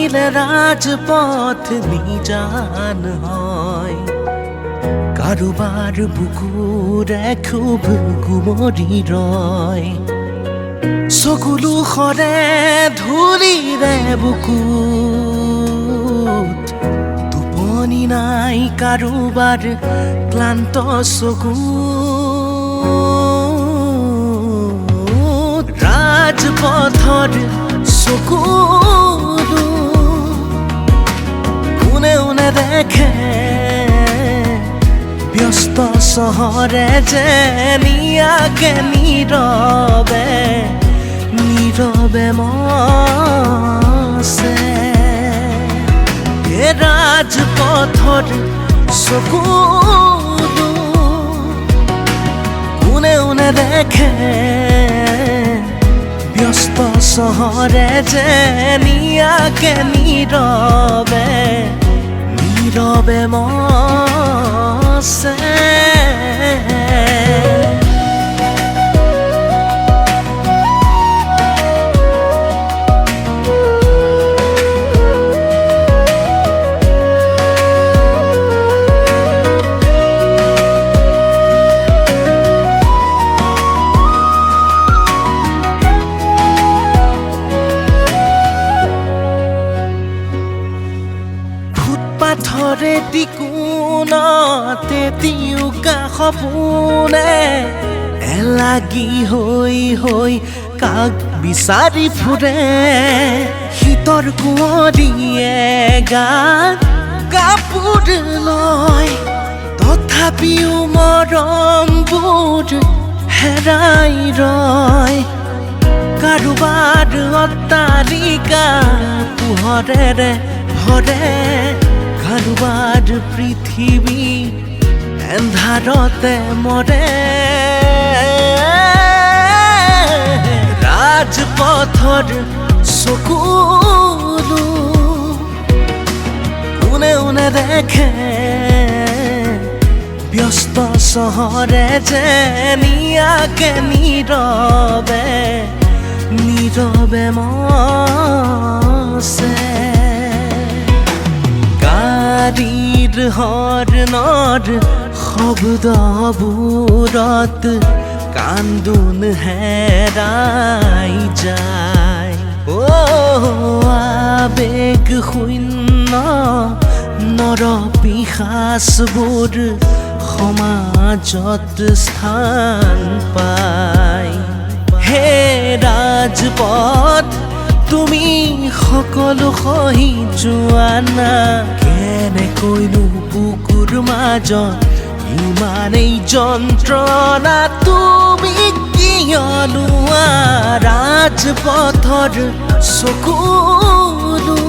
হাঁটিলে ৰাজপথ নিজান হয় কাৰোবাৰ বুকুৰ খুব গুমৰি ৰয় চকুলো সৰে ধূলিৰে বুকুত টোপনি নাই কাৰোবাৰ ক্লান্ত চকু ৰাজপথৰ চকুলো কোনেও নেদেখে ব্যস্ত চহৰে যে নিয়াকে নীৰৱে নীৰৱে মছে এ ৰাজপথৰ চকুলো কোনেও নেদেখে ব্যস্ত চহৰে যে নিয়াকে নীৰৱে নীৰৱে মছে পাথৰে টিকুনতে তিউকা সপোনে এলাগি হৈ কাক বিচাৰি ফুৰে শীতৰ কুঁৱৰীয়ে গাত কাপোৰ লয় তথাপিও মৰমবোৰ হেৰাই ৰয় কাৰোবাৰ অট্টালিকা পোহৰেৰে ভৰে কাৰোবাৰ পৃথিৱী এন্ধাৰতে মৰে ৰাজপথৰ চকুলো কোনেও নেদেখে ব্যস্ত চহৰে যে নিয়াকে নীৰৱে নীৰৱে মছে গাড়ীৰ হৰ্ণৰ শব্দবোৰত কান্দোন হেৰাই যায় আবেগ শূন্য নৰপিশাচবোৰ সমাজত স্থান পায় হে ৰাজপথ তুমি সকলো সহি যোৱা না কেনেকৈনো বুকুৰ মাজত ইমানেই যন্ত্ৰণা তুমি কিয় লোৱা ৰাজপথৰ চকুলো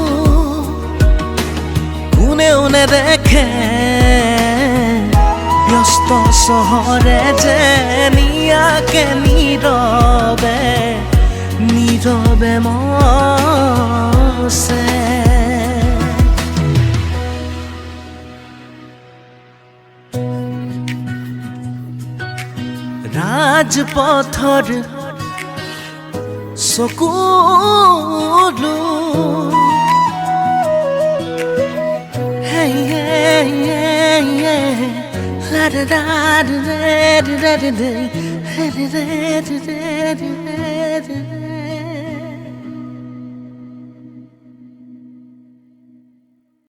কোনেও নেদেখে ব্যস্ত চহৰে যে নিয়াকে নীৰৱে নীৰৱে মছে ৰাজপথৰ চকুলো hey hey hey hey la da da da da da da da da da da da da